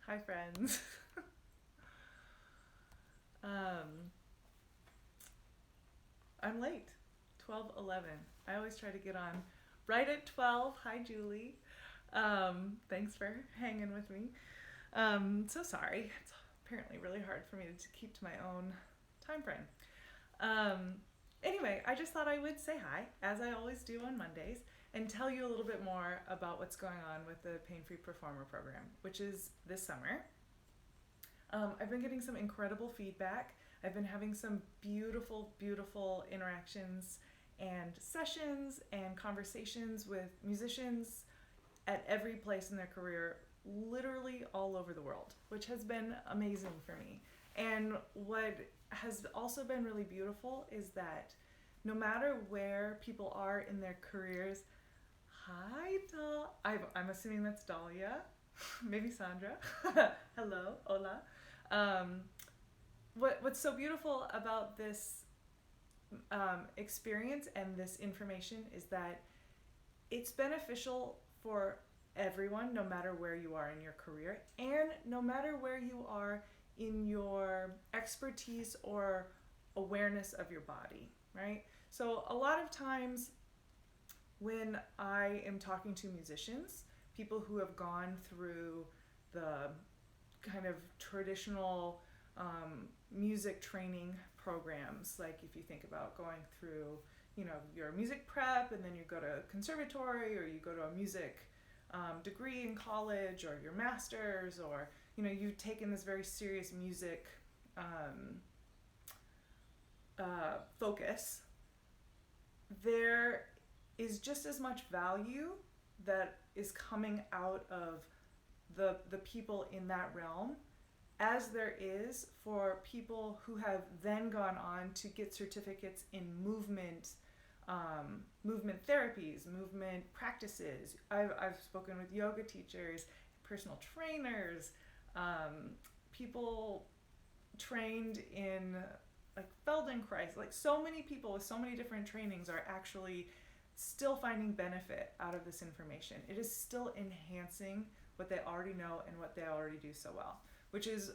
Hi, friends. um, I'm late. 12:11. I always try to get on right at 12. Hi, Julie. Thanks for hanging with me. So sorry. It's apparently really hard for me to keep to my own time frame. Um, anyway, I just thought I would say hi, as I always do on Mondays, and tell you a little bit more about what's going on with the PainFree Performer program, which is this summer. I've been getting some incredible feedback. I've been having some beautiful, beautiful interactions and sessions and conversations with musicians at every place in their career, literally all over the world, which has been amazing for me. And what has also been really beautiful is that no matter where people are in their careers, hi, I'm assuming that's Dahlia, maybe Sandra. Hello, hola. Um, what's so beautiful about this experience and this information is that it's beneficial for everyone, no matter where you are in your career, and no matter where you are in your expertise or awareness of your body, right? So, a lot of times when I am talking to musicians, people who have gone through the kind of traditional music training programs, like if you think about going through, your music prep and then you go to conservatory or you go to a music degree in college or your master's, or you've taken this very serious music focus. There is just as much value that is coming out of the people in that realm as there is for people who have then gone on to get certificates in movement therapies, movement practices. I've spoken with yoga teachers, personal trainers, people trained in like Feldenkrais. Like, so many people with so many different trainings are actually still finding benefit out of this information. It is still enhancing what they already know and what they already do so well, which is,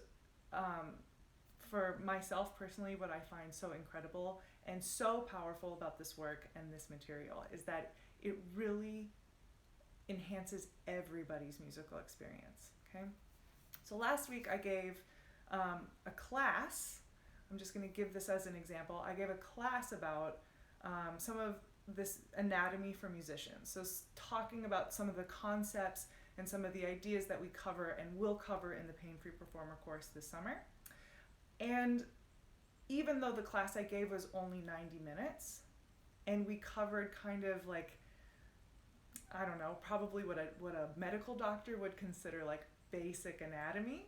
for myself personally, what I find so incredible and so powerful about this work and this material is that it really enhances everybody's musical experience. Okay, so last week I gave a class. I'm just going to give this as an example. I gave a class about some of this anatomy for musicians. So, talking about some of the concepts and some of the ideas that we cover and will cover in the PainFree Performer course this summer. And even though the class I gave was only 90 minutes, and we covered kind of like, I don't know, probably what a medical doctor would consider like basic anatomy,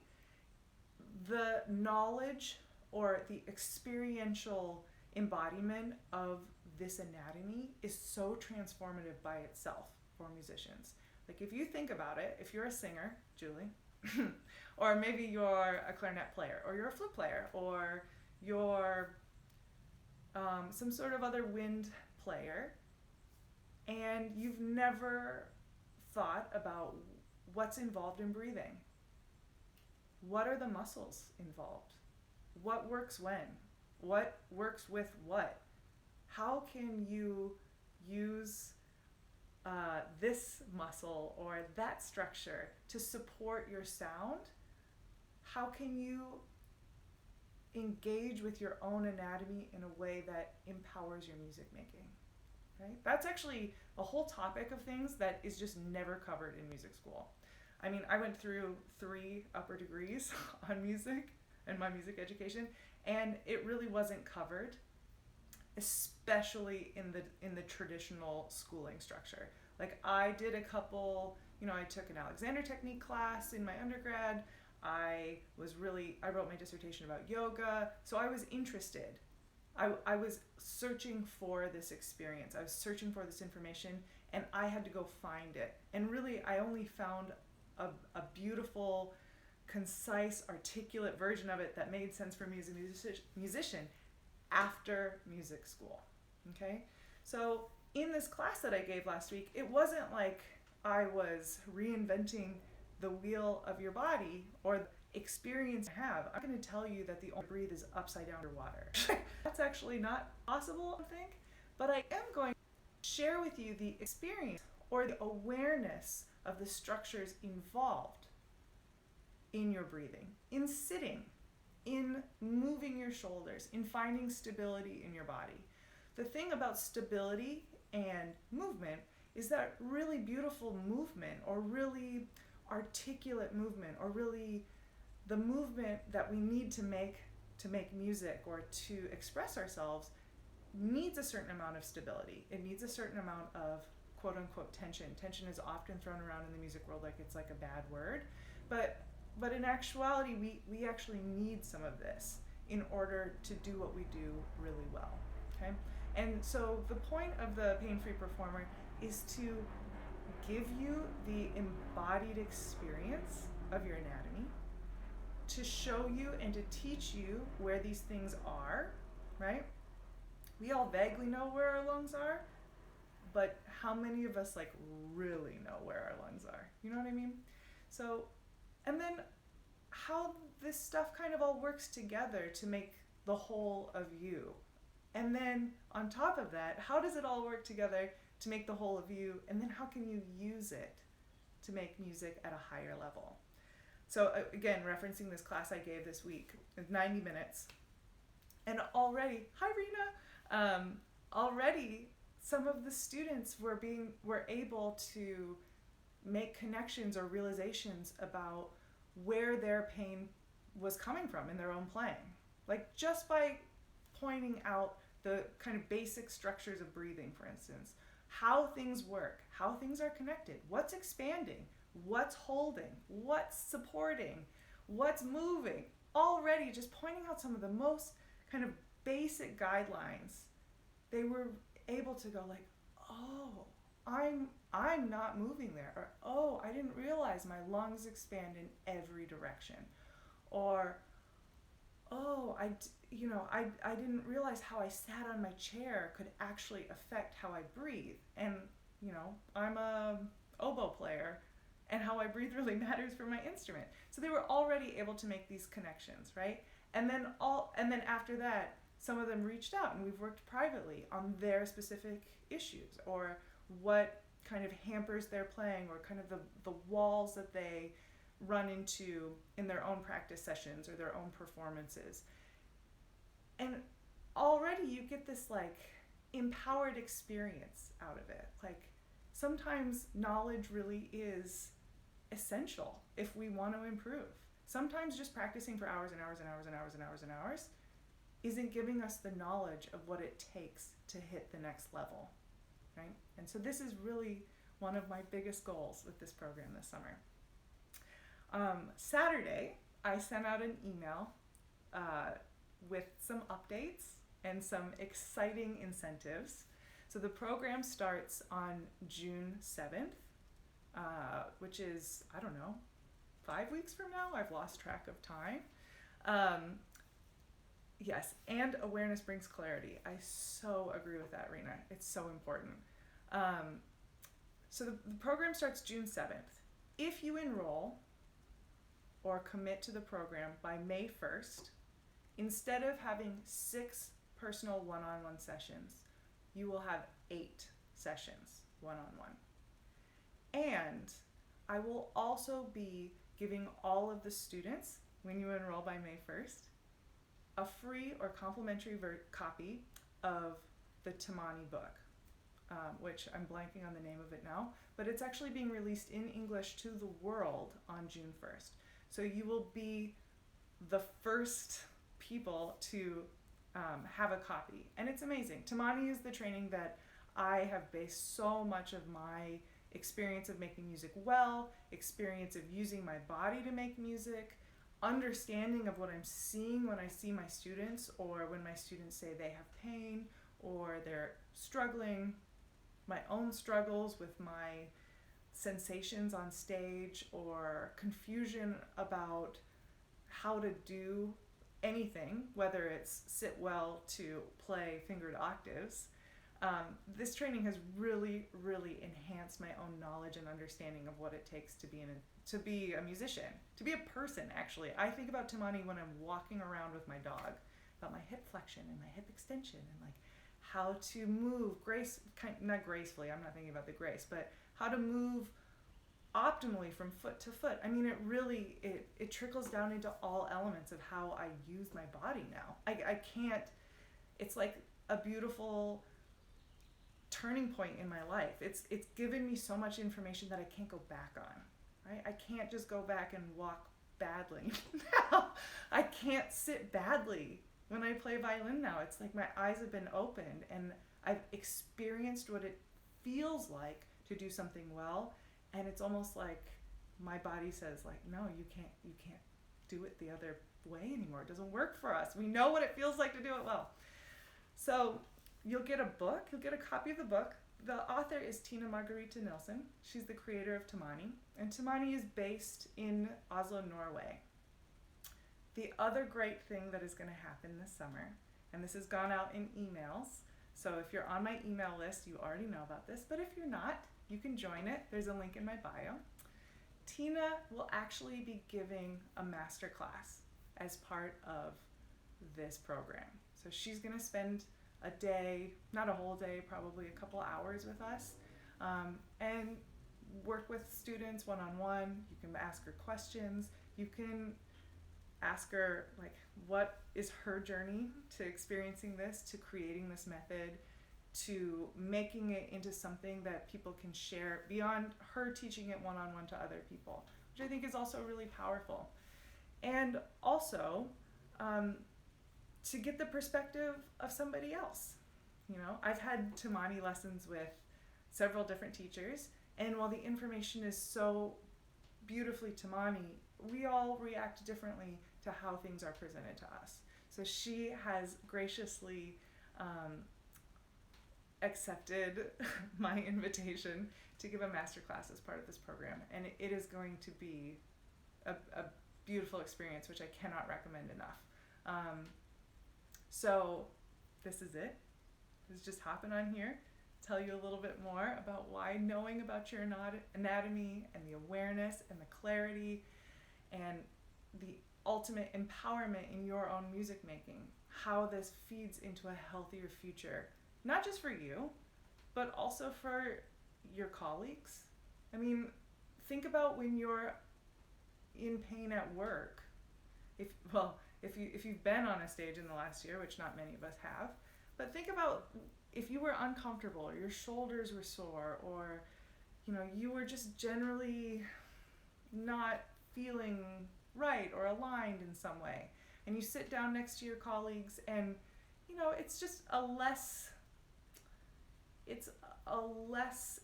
the knowledge or the experiential embodiment of this anatomy is so transformative by itself for musicians. Like, if you think about it, if you're a singer, Julie, or maybe you're a clarinet player, or you're a flute player, or you're some sort of other wind player, and you've never thought about what's involved in breathing. What are the muscles involved? What works when? What works with what? How can you use this muscle or that structure to support your sound? How can you engage with your own anatomy in a way that empowers your music making? Right? That's actually a whole topic of things that is just never covered in music school. I mean, I went through 3 upper degrees on music and my music education, and it really wasn't covered, especially in the traditional schooling structure. Like, I did a couple, I took an Alexander technique class in my undergrad. I wrote my dissertation about yoga, so I was interested. I was searching for this experience. I was searching for this information, and I had to go find it. And really, I only found a beautiful, concise, articulate version of it that made sense for me as a musician after music school. Okay? So, in this class that I gave last week, it wasn't like I was reinventing the wheel of your body or the experience you have. I'm going to tell you that the only way to breathe is upside down underwater. That's actually not possible, I think. But I am going to share with you the experience or the awareness of the structures involved in your breathing, in sitting, in moving your shoulders, in finding stability in your body. The thing about stability and movement is that really beautiful movement, or really articulate movement, or really the movement that we need to make music or to express ourselves needs a certain amount of stability. It needs a certain amount of quote unquote tension. Tension is often thrown around in the music world like it's like a bad word, but in actuality we actually need some of this in order to do what we do really well. Okay? And so the point of the PainFree Performer is to give you the embodied experience of your anatomy, to show you and to teach you where these things are, right? We all vaguely know where our lungs are, but how many of us like really know where our lungs are? You know what I mean? So, and then how this stuff kind of all works together to make the whole of you. And then on top of that, how does it all work together to make the whole of you? And then how can you use it to make music at a higher level? So again, referencing this class I gave this week, 90 minutes. And already, hi Rena, already some of the students were able to make connections or realizations about where their pain was coming from in their own playing. Like just by pointing out the kind of basic structures of breathing, for instance, how things work, how things are connected, what's expanding, what's holding, what's supporting, what's moving. Already just pointing out some of the most kind of basic guidelines, they were able to go like, oh, I'm not moving there, or oh, I didn't realize my lungs expand in every direction, or oh, I didn't realize how I sat on my chair could actually affect how I breathe. And I'm a oboe player, and how I breathe really matters for my instrument. So they were already able to make these connections, right? And then after that, some of them reached out, and we've worked privately on their specific issues, or what kind of hampers their playing, or kind of the walls that they run into in their own practice sessions or their own performances. And already you get this like empowered experience out of it. Like sometimes knowledge really is essential if we want to improve. Sometimes just practicing for hours and hours and hours and hours and hours and hours isn't giving us the knowledge of what it takes to hit the next level, right? And so this is really one of my biggest goals with this program this summer. Saturday, I sent out an email with some updates and some exciting incentives. So the program starts on June 7th, which is, 5 weeks from now? I've lost track of time. Yes, and awareness brings clarity. I so agree with that, Rena. It's so important. So the program starts June 7th. If you enroll or commit to the program by May 1st, instead of having 6 personal one-on-one sessions, you will have 8 sessions one-on-one. And I will also be giving all of the students, when you enroll by May 1st, a free or complimentary copy of the Tamani book, which I'm blanking on the name of it now, but it's actually being released in English to the world on June 1st. So you will be the first people to have a copy, and it's amazing. Tamani is the training that I have based so much of my experience of making music well, experience of using my body to make music, understanding of what I'm seeing when I see my students, or when my students say they have pain or they're struggling, my own struggles with my sensations on stage, or confusion about how to do anything, whether it's sit well to play fingered octaves. This training has really, really enhanced my own knowledge and understanding of what it takes to be a musician, to be a person. Actually, I think about Tamani when I'm walking around with my dog, about my hip flexion and my hip extension, and like how to move not gracefully. I'm not thinking about the grace, but how to move optimally from foot to foot. I mean, it trickles down into all elements of how I use my body now. I can't. It's like a beautiful turning point in my life. It's given me so much information that I can't go back on, right? I can't just go back and walk badly now. I can't sit badly when I play violin now. It's like my eyes have been opened and I've experienced what it feels like to do something well, and it's almost like my body says like, no, you can't do it the other way anymore. It doesn't work for us. We know what it feels like to do it well. So you'll get a copy of the book. The author is Tina Margarita Nilsson. She's the creator of Tamani, and Tamani is based in Oslo, Norway. The other great thing that is going to happen this summer, and this has gone out in emails, so if you're on my email list, you already know about this, but if you're not, you can join it. There's a link in my bio. Tina will actually be giving a master class as part of this program. So she's going to spend a day, not a whole day, probably a couple hours with us, and work with students one-on-one. You can ask her questions. You can ask her, like, what is her journey to experiencing this, to creating this method, to making it into something that people can share beyond her teaching it one-on-one to other people, which I think is also really powerful. And also, to get the perspective of somebody else. You know, I've had Tamani lessons with several different teachers, and while the information is so beautifully Tamani, we all react differently to how things are presented to us. So she has graciously accepted my invitation to give a masterclass as part of this program, and it is going to be a beautiful experience, which I cannot recommend enough. So this is it. Let's just hopping on here, tell you a little bit more about why knowing about your anatomy and the awareness and the clarity and the ultimate empowerment in your own music making, how this feeds into a healthier future, not just for you, but also for your colleagues. I mean, think about when you're in pain at work. If you've been on a stage in the last year, which not many of us have, but think about if you were uncomfortable, or your shoulders were sore, or you were just generally not feeling right or aligned in some way, and you sit down next to your colleagues, and it's just a less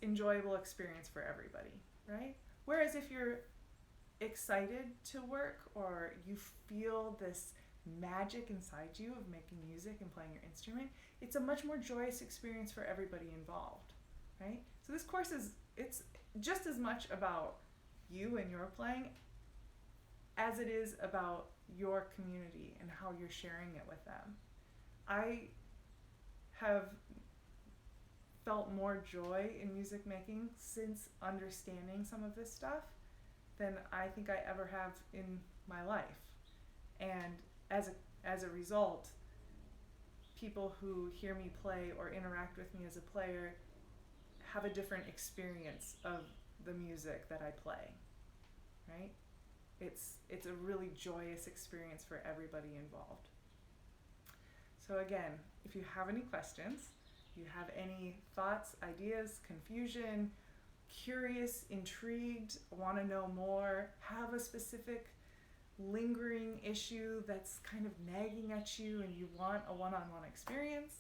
enjoyable experience for everybody, right? Whereas if you're excited to work, or you feel this magic inside you of making music and playing your instrument, it's a much more joyous experience for everybody involved, right? So this course it's just as much about you and your playing as it is about your community and how you're sharing it with them. I have felt more joy in music making since understanding some of this stuff than I think I ever have in my life. And as a result, people who hear me play or interact with me as a player have a different experience of the music that I play, right? It's a really joyous experience for everybody involved. So again, if you have any questions, you have any thoughts, ideas, confusion, curious, intrigued, want to know more, have a specific lingering issue that's kind of nagging at you and you want a one-on-one experience,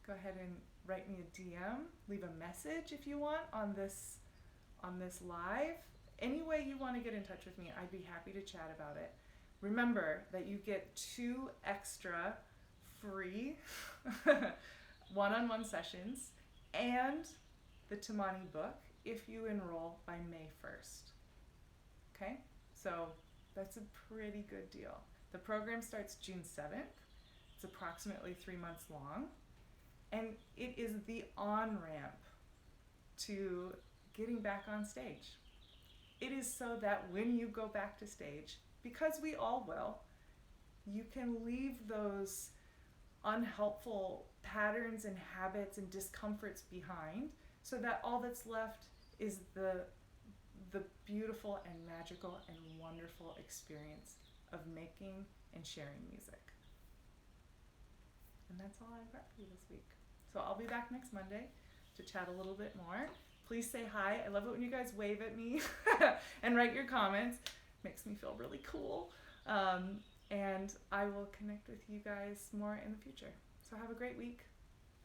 go ahead and write me a DM, leave a message if you want on this live. Any way you want to get in touch with me, I'd be happy to chat about it. Remember that you get 2 extra free one-on-one sessions and the Tamani book if you enroll by May 1st. Okay? So that's a pretty good deal. The program starts June 7th. It's approximately 3 months long. And it is the on-ramp to getting back on stage. It is so that when you go back to stage, because we all will, you can leave those unhelpful patterns and habits and discomforts behind, so that all that's left is the beautiful and magical and wonderful experience of making and sharing music. And that's all I've got for you this week. So I'll be back next Monday to chat a little bit more. Please say hi. I love it when you guys wave at me and write your comments. Makes me feel really cool. And I will connect with you guys more in the future. So have a great week,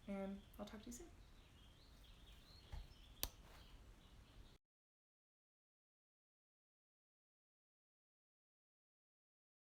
and I'll talk to you soon.